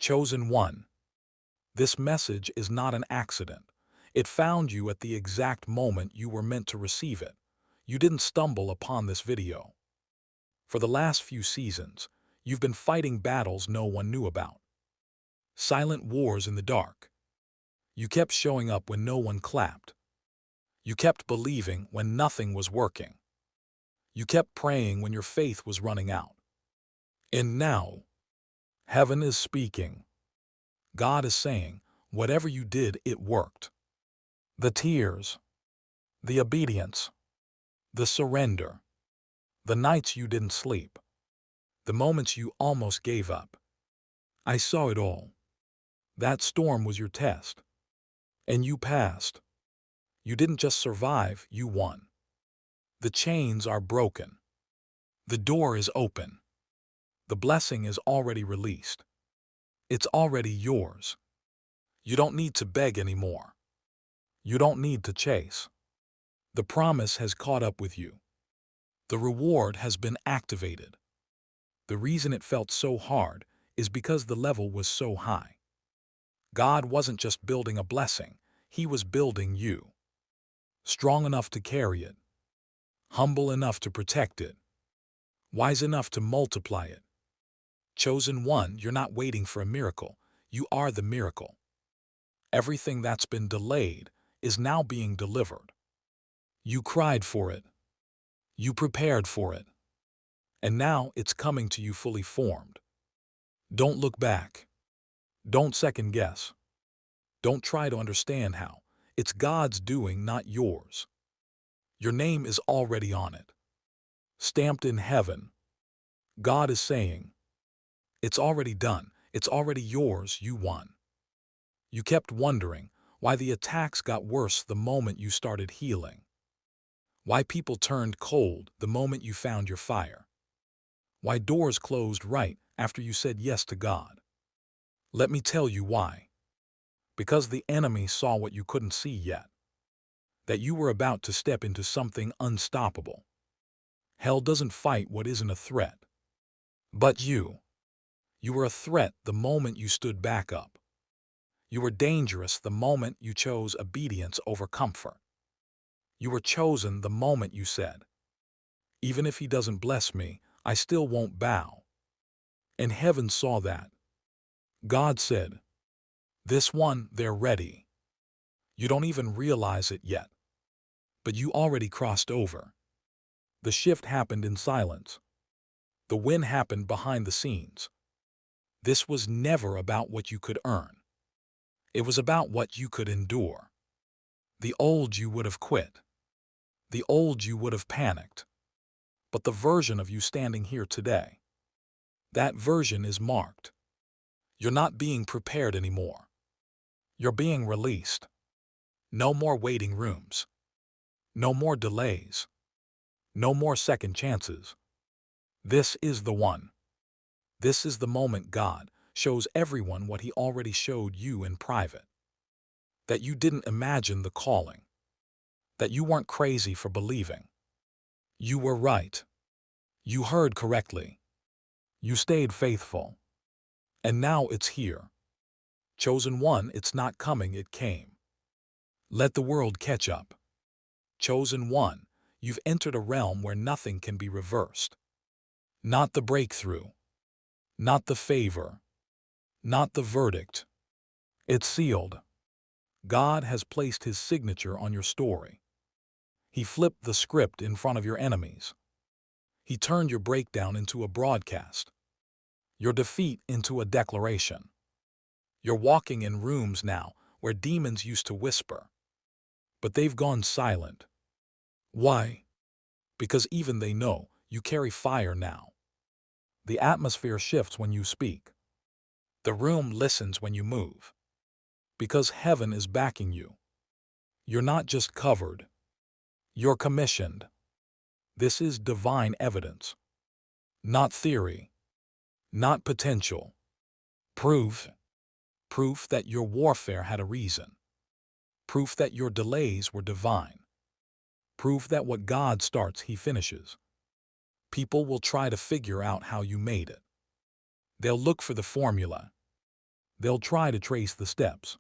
Chosen one. This message is not an accident. It found you at the exact moment you were meant to receive it. You didn't stumble upon this video. For the last few seasons, you've been fighting battles no one knew about. Silent wars in the dark. You kept showing up when no one clapped. You kept believing when nothing was working. You kept praying when your faith was running out. And now, heaven is speaking. God is saying, whatever you did, it worked. The tears, the obedience, the surrender, the nights you didn't sleep, the moments you almost gave up. I saw it all. That storm was your test. And you passed. You didn't just survive, you won. The chains are broken. The door is open. The blessing is already released. It's already yours. You don't need to beg anymore. You don't need to chase. The promise has caught up with you. The reward has been activated. The reason it felt so hard is because the level was so high. God wasn't just building a blessing, He was building you. Strong enough to carry it. Humble enough to protect it. Wise enough to multiply it. Chosen one, you're not waiting for a miracle. You are the miracle. Everything that's been delayed is now being delivered. You cried for it. You prepared for it. And now it's coming to you fully formed. Don't look back. Don't second guess. Don't try to understand how. It's God's doing, not yours. Your name is already on it. Stamped in heaven. God is saying, it's already done. It's already yours. You won. You kept wondering why the attacks got worse the moment you started healing. Why people turned cold the moment you found your fire. Why doors closed right after you said yes to God. Let me tell you why. Because the enemy saw what you couldn't see yet. That you were about to step into something unstoppable. Hell doesn't fight what isn't a threat. But you. You were a threat the moment you stood back up. You were dangerous the moment you chose obedience over comfort. You were chosen the moment you said, even if He doesn't bless me, I still won't bow. And heaven saw that. God said, this one, they're ready. You don't even realize it yet. But you already crossed over. The shift happened in silence. The win happened behind the scenes. This was never about what you could earn. It was about what you could endure. The old you would have quit. The old you would have panicked. But the version of you standing here today, that version is marked. You're not being prepared anymore. You're being released. No more waiting rooms. No more delays. No more second chances. This is the one. This is the moment God shows everyone what He already showed you in private. That you didn't imagine the calling. That you weren't crazy for believing. You were right. You heard correctly. You stayed faithful. And now it's here. Chosen one, it's not coming, it came. Let the world catch up. Chosen one, you've entered a realm where nothing can be reversed. Not the breakthrough. Not the favor. Not the verdict. It's sealed. God has placed His signature on your story. He flipped the script in front of your enemies. He turned your breakdown into a broadcast. Your defeat into a declaration. You're walking in rooms now where demons used to whisper. But they've gone silent. Why? Because even they know you carry fire now. The atmosphere shifts when you speak. The room listens when you move. Because heaven is backing you. You're not just covered. You're commissioned. This is divine evidence. Not theory. Not potential. Proof. Proof that your warfare had a reason. Proof that your delays were divine. Proof that what God starts, He finishes. People will try to figure out how you made it. They'll look for the formula. They'll try to trace the steps,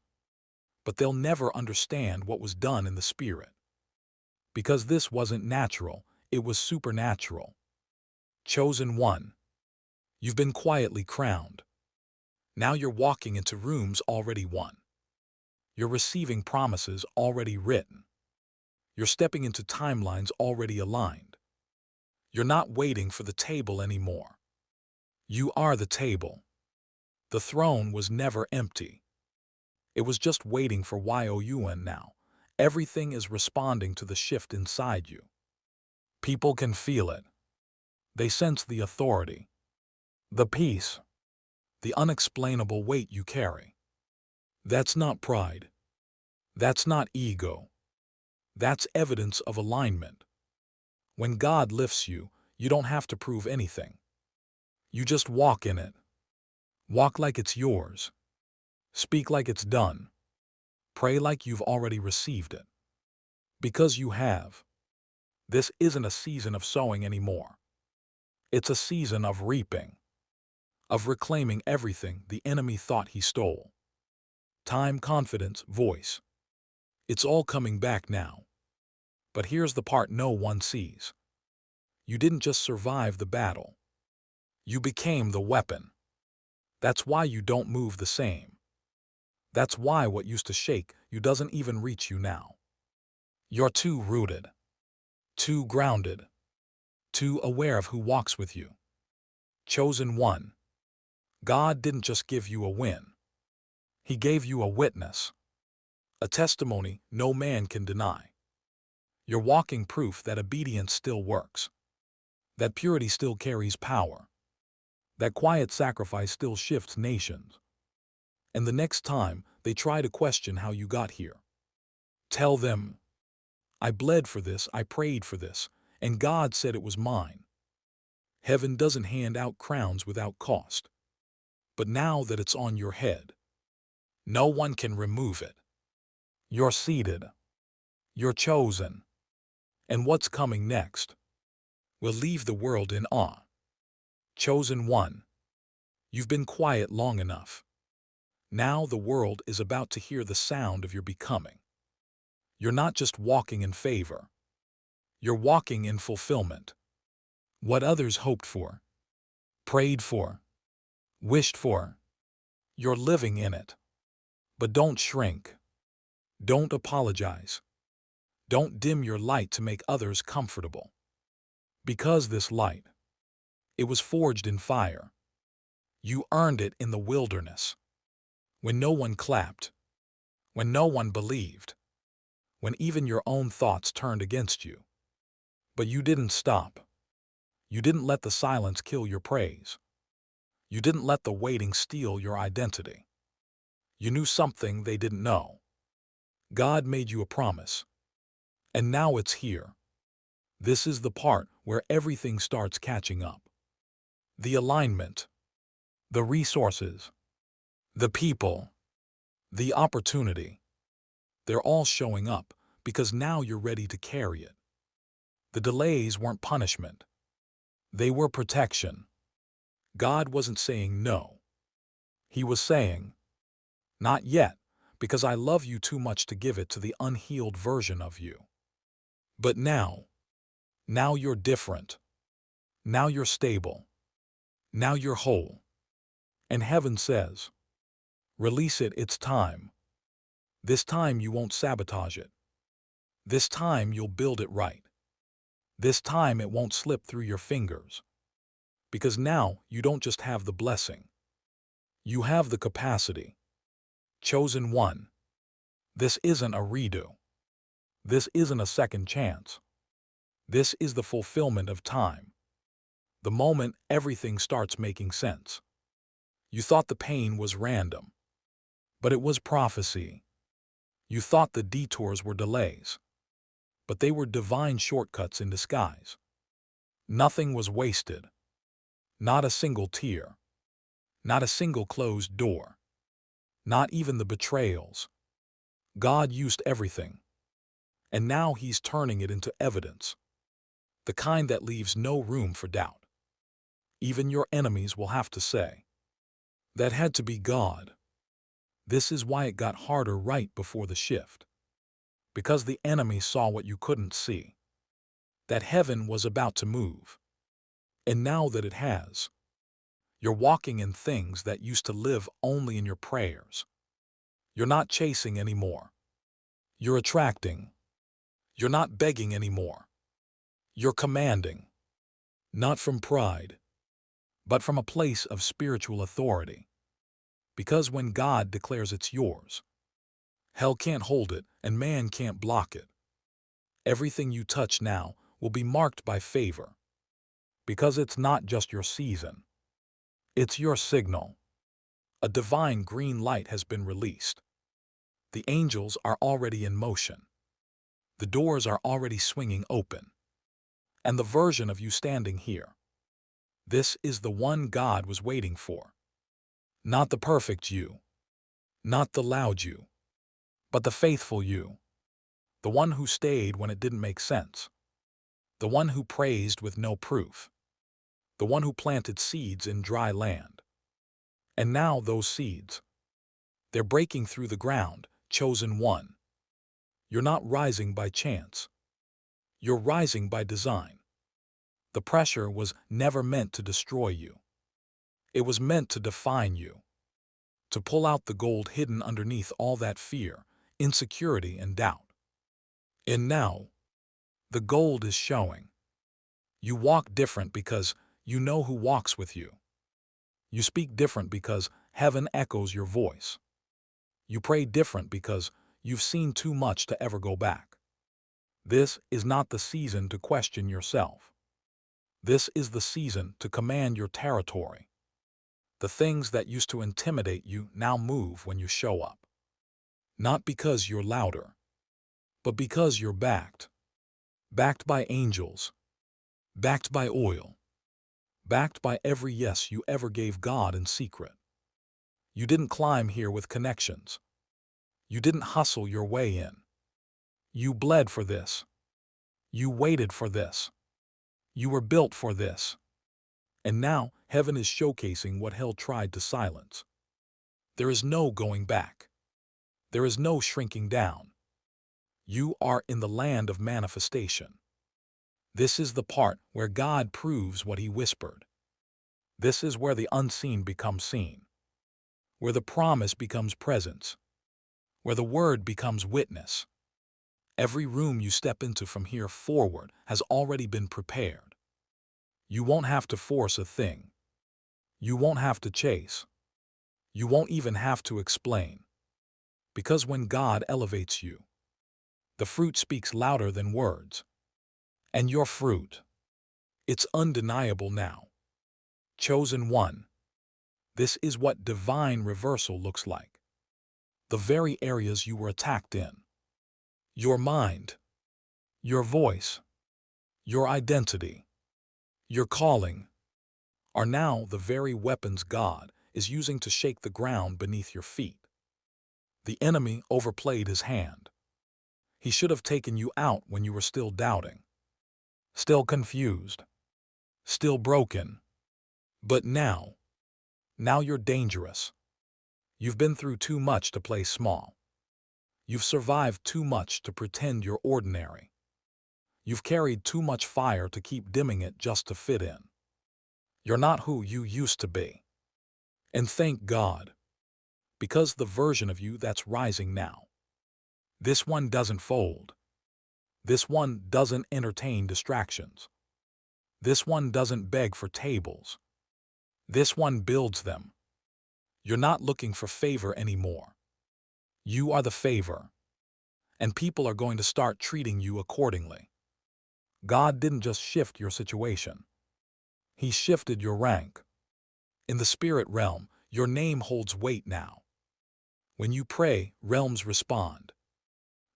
but they'll never understand what was done in the spirit. Because this wasn't natural, it was supernatural. Chosen one. You've been quietly crowned. Now you're walking into rooms already won. You're receiving promises already written. You're stepping into timelines already aligned. You're not waiting for the table anymore. You are the table. The throne was never empty. It was just waiting for YOUN now. Everything is responding to the shift inside you. People can feel it. They sense the authority, the peace, the unexplainable weight you carry. That's not pride. That's not ego. That's evidence of alignment. When God lifts you, you don't have to prove anything. You just walk in it. Walk like it's yours. Speak like it's done. Pray like you've already received it. Because you have. This isn't a season of sowing anymore. It's a season of reaping. Of reclaiming everything the enemy thought he stole. Time, confidence, voice. It's all coming back now. But here's the part no one sees. You didn't just survive the battle. You became the weapon. That's why you don't move the same. That's why what used to shake you doesn't even reach you now. You're too rooted, too grounded, too aware of who walks with you. Chosen one. God didn't just give you a win. He gave you a witness. A testimony no man can deny. You're walking proof that obedience still works. That purity still carries power. That quiet sacrifice still shifts nations. And the next time they try to question how you got here, tell them, I bled for this, I prayed for this, and God said it was mine. Heaven doesn't hand out crowns without cost. But now that it's on your head, no one can remove it. You're seated. You're chosen. And what's coming next will leave the world in awe. Chosen one. You've been quiet long enough. Now the world is about to hear the sound of your becoming. You're not just walking in favor. You're walking in fulfillment. What others hoped for, prayed for, wished for, you're living in it. But don't shrink. Don't apologize. Don't dim your light to make others comfortable. Because this light, it was forged in fire. You earned it in the wilderness. When no one clapped. When no one believed. When even your own thoughts turned against you. But you didn't stop. You didn't let the silence kill your praise. You didn't let the waiting steal your identity. You knew something they didn't know. God made you a promise. And now it's here. This is the part where everything starts catching up. The alignment, the resources, the people, the opportunity. They're all showing up because now you're ready to carry it. The delays weren't punishment. They were protection. God wasn't saying no. He was saying, not yet, because I love you too much to give it to the unhealed version of you. But now you're different. Now you're stable. Now you're whole. And heaven says, release it, it's time. This time you won't sabotage it. This time you'll build it right. This time it won't slip through your fingers. Because now you don't just have the blessing. You have the capacity. Chosen one. This isn't a redo. This isn't a second chance. This is the fulfillment of time. The moment everything starts making sense. You thought the pain was random, but it was prophecy. You thought the detours were delays, but they were divine shortcuts in disguise. Nothing was wasted. Not a single tear. Not a single closed door. Not even the betrayals. God used everything. And now He's turning it into evidence. The kind that leaves no room for doubt. Even your enemies will have to say, that had to be God. This is why it got harder right before the shift. Because the enemy saw what you couldn't see. That heaven was about to move. And now that it has, you're walking in things that used to live only in your prayers. You're not chasing anymore. You're attracting. You're not begging anymore. You're commanding. Not from pride, but from a place of spiritual authority. Because when God declares it's yours, hell can't hold it and man can't block it. Everything you touch now will be marked by favor. Because it's not just your season. It's your signal. A divine green light has been released. The angels are already in motion. The doors are already swinging open. And the version of you standing here. This is the one God was waiting for. Not the perfect you. Not the loud you. But the faithful you. The one who stayed when it didn't make sense. The one who praised with no proof. The one who planted seeds in dry land. And now those seeds, they're breaking through the ground, chosen one. You're not rising by chance. You're rising by design. The pressure was never meant to destroy you. It was meant to define you. To pull out the gold hidden underneath all that fear, insecurity, and doubt. And now, the gold is showing. You walk different because you know who walks with you. You speak different because heaven echoes your voice. You pray different because you've seen too much to ever go back. This is not the season to question yourself. This is the season to command your territory. The things that used to intimidate you now move when you show up. Not because you're louder, but because you're backed. Backed by angels. Backed by oil. Backed by every yes you ever gave God in secret. You didn't climb here with connections. You didn't hustle your way in. You bled for this. You waited for this. You were built for this. And now heaven is showcasing what hell tried to silence. There is no going back. There is no shrinking down. You are in the land of manifestation. This is the part where God proves what he whispered. This is where the unseen becomes seen. Where the promise becomes presence. Where the word becomes witness. Every room you step into from here forward has already been prepared. You won't have to force a thing. You won't have to chase. You won't even have to explain. Because when God elevates you, the fruit speaks louder than words. And your fruit, it's undeniable now. Chosen one. This is what divine reversal looks like. The very areas you were attacked in. Your mind, your voice, your identity, your calling, are now the very weapons God is using to shake the ground beneath your feet. The enemy overplayed his hand. He should have taken you out when you were still doubting, still confused, still broken. But now you're dangerous. You've been through too much to play small. You've survived too much to pretend you're ordinary. You've carried too much fire to keep dimming it just to fit in. You're not who you used to be. And thank God. Because the version of you that's rising now, this one doesn't fold. This one doesn't entertain distractions. This one doesn't beg for tables. This one builds them. You're not looking for favor anymore. You are the favor. And people are going to start treating you accordingly. God didn't just shift your situation. He shifted your rank. In the spirit realm, your name holds weight now. When you pray, realms respond.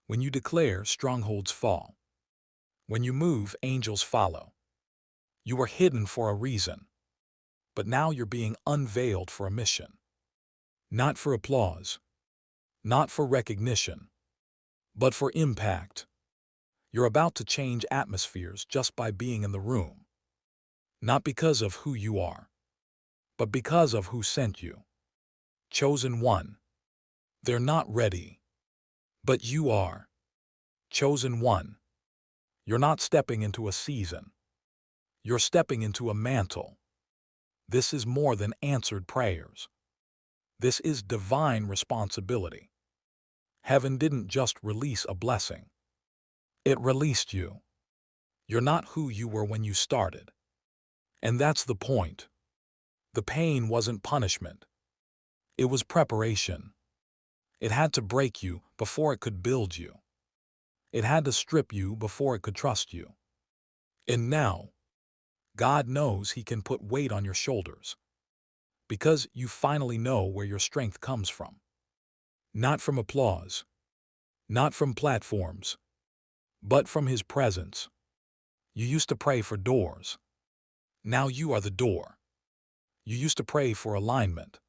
When you declare, strongholds fall. When you move, angels follow. You were hidden for a reason. But now you're being unveiled for a mission. Not for applause. Not for recognition. But for impact. You're about to change atmospheres just by being in the room. Not because of who you are, but because of who sent you. Chosen one. They're not ready. But you are. Chosen one. You're not stepping into a season. You're stepping into a mantle. This is more than answered prayers. This is divine responsibility. Heaven didn't just release a blessing. It released you. You're not who you were when you started. And that's the point. The pain wasn't punishment. It was preparation. It had to break you before it could build you. It had to strip you before it could trust you. And now, God knows He can put weight on your shoulders. Because you finally know where your strength comes from. Not from applause. Not from platforms. But from His presence. You used to pray for doors. Now you are the door. You used to pray for alignment.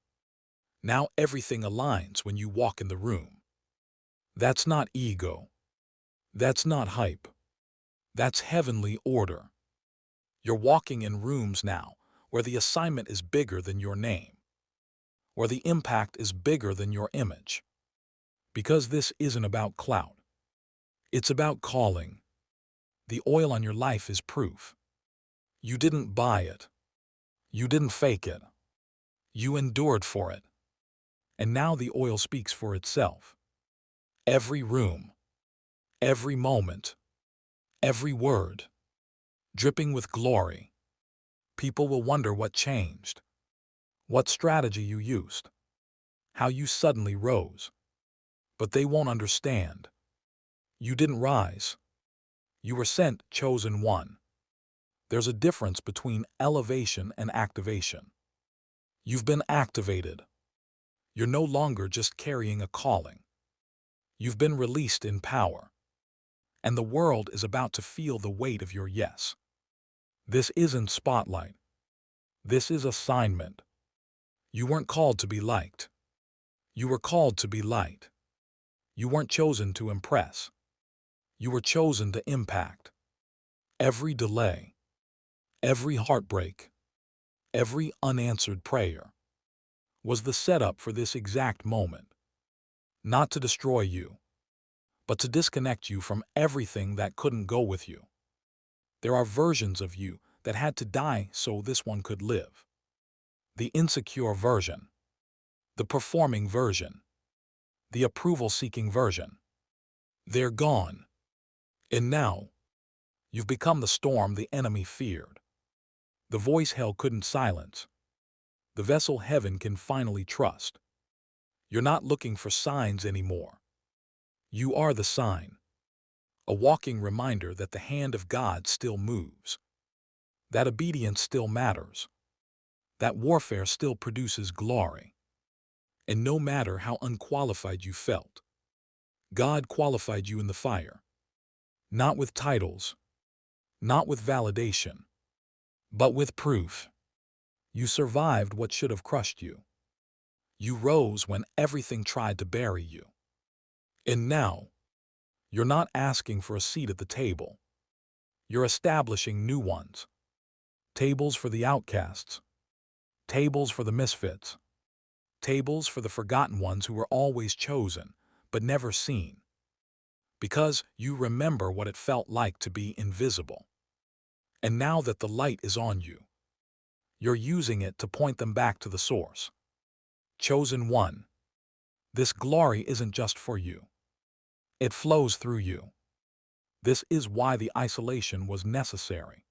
Now everything aligns when you walk in the room. That's not ego. That's not hype. That's heavenly order. You're walking in rooms now where the assignment is bigger than your name, where the impact is bigger than your image. Because this isn't about clout. It's about calling. The oil on your life is proof. You didn't buy it. You didn't fake it. You endured for it. And now the oil speaks for itself. Every room, every moment, every word, dripping with glory. People will wonder what changed, what strategy you used, how you suddenly rose. But they won't understand. You didn't rise. You were sent, chosen one. There's a difference between elevation and activation. You've been activated. You're no longer just carrying a calling. You've been released in power. And the world is about to feel the weight of your yes. This isn't spotlight. This is assignment. You weren't called to be liked. You were called to be light. You weren't chosen to impress. You were chosen to impact. Every delay, every heartbreak, every unanswered prayer was the setup for this exact moment. Not to destroy you, but to disconnect you from everything that couldn't go with you. There are versions of you that had to die so this one could live. The insecure version, the performing version, the approval-seeking version. They're gone. And now, you've become the storm the enemy feared. The voice hell couldn't silence. The vessel heaven can finally trust. You're not looking for signs anymore. You are the sign. A walking reminder that the hand of God still moves. That obedience still matters. That warfare still produces glory. And no matter how unqualified you felt, God qualified you in the fire. Not with titles, not with validation, but with proof. You survived what should have crushed you. You rose when everything tried to bury you. And now, you're not asking for a seat at the table. You're establishing new ones. Tables for the outcasts. Tables for the misfits. Tables for the forgotten ones who were always chosen, but never seen. Because you remember what it felt like to be invisible. And now that the light is on you, you're using it to point them back to the source. Chosen one. This glory isn't just for you. It flows through you. This is why the isolation was necessary.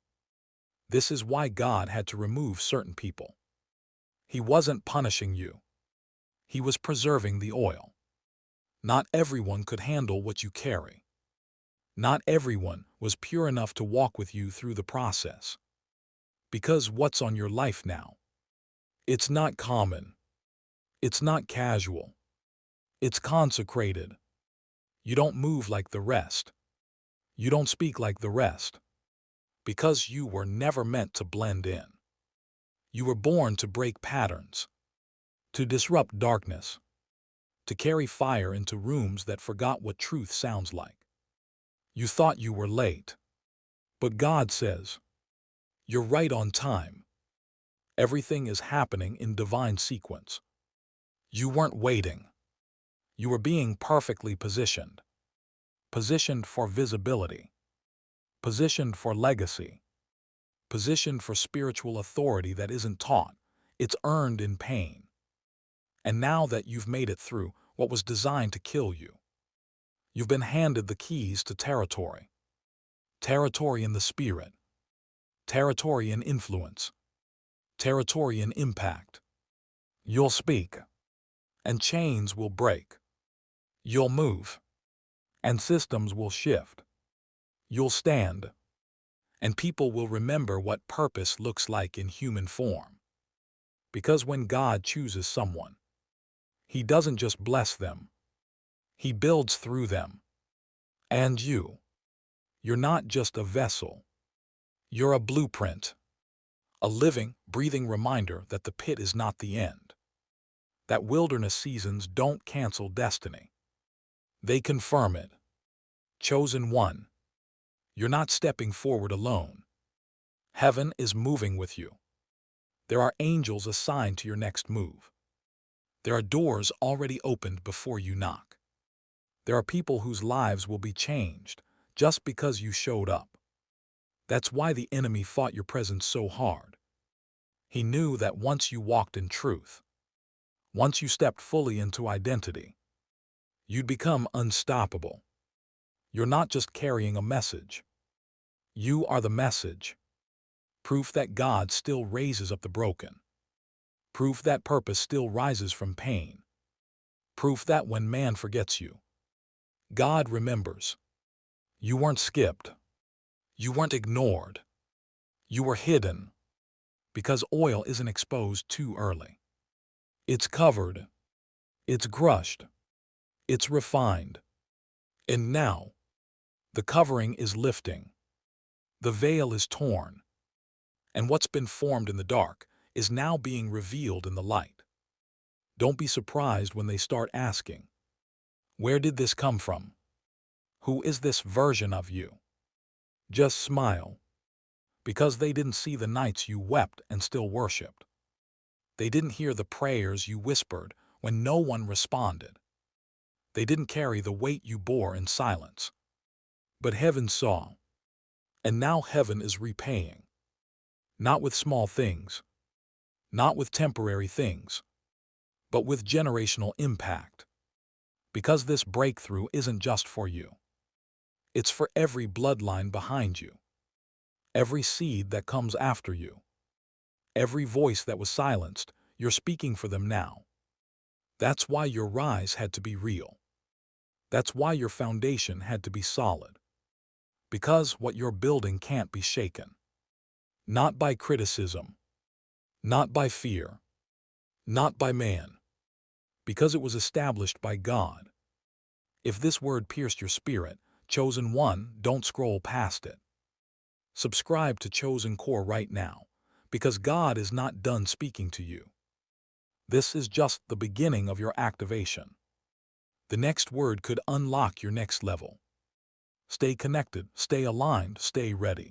This is why God had to remove certain people. He wasn't punishing you. He was preserving the oil. Not everyone could handle what you carry. Not everyone was pure enough to walk with you through the process. Because what's on your life now? It's not common. It's not casual. It's consecrated. You don't move like the rest. You don't speak like the rest. Because you were never meant to blend in. You were born to break patterns, to disrupt darkness, to carry fire into rooms that forgot what truth sounds like. You thought you were late. But God says, you're right on time. Everything is happening in divine sequence. You weren't waiting. You are being perfectly positioned. Positioned for visibility. Positioned for legacy. Positioned for spiritual authority that isn't taught, it's earned in pain. And now that you've made it through what was designed to kill you, you've been handed the keys to territory. Territory in the spirit. Territory in influence. Territory in impact. You'll speak, and chains will break. You'll move, and systems will shift. You'll stand, and people will remember what purpose looks like in human form. Because when God chooses someone, He doesn't just bless them, He builds through them. And you're not just a vessel, you're a blueprint, a living, breathing reminder that the pit is not the end, that wilderness seasons don't cancel destiny. They confirm it. Chosen one, you're not stepping forward alone. Heaven is moving with you. There are angels assigned to your next move. There are doors already opened before you knock. There are people whose lives will be changed just because you showed up. That's why the enemy fought your presence so hard. He knew that once you walked in truth, once you stepped fully into identity, you'd become unstoppable. You're not just carrying a message. You are the message. Proof that God still raises up the broken. Proof that purpose still rises from pain. Proof that when man forgets you, God remembers. You weren't skipped. You weren't ignored. You were hidden. Because oil isn't exposed too early. It's covered. It's crushed. It's refined. And now, the covering is lifting. The veil is torn. And what's been formed in the dark is now being revealed in the light. Don't be surprised when they start asking, where did this come from? Who is this version of you? Just smile. Because they didn't see the nights you wept and still worshipped. They didn't hear the prayers you whispered when no one responded. They didn't carry the weight you bore in silence. But heaven saw. And now heaven is repaying. Not with small things. Not with temporary things. But with generational impact. Because this breakthrough isn't just for you. It's for every bloodline behind you. Every seed that comes after you. Every voice that was silenced, you're speaking for them now. That's why your rise had to be real. That's why your foundation had to be solid. Because what you're building can't be shaken. Not by criticism. Not by fear. Not by man. Because it was established by God. If this word pierced your spirit, Chosen One, don't scroll past it. Subscribe to Chosen Core right now, because God is not done speaking to you. This is just the beginning of your activation. The next word could unlock your next level. Stay connected, stay aligned, stay ready.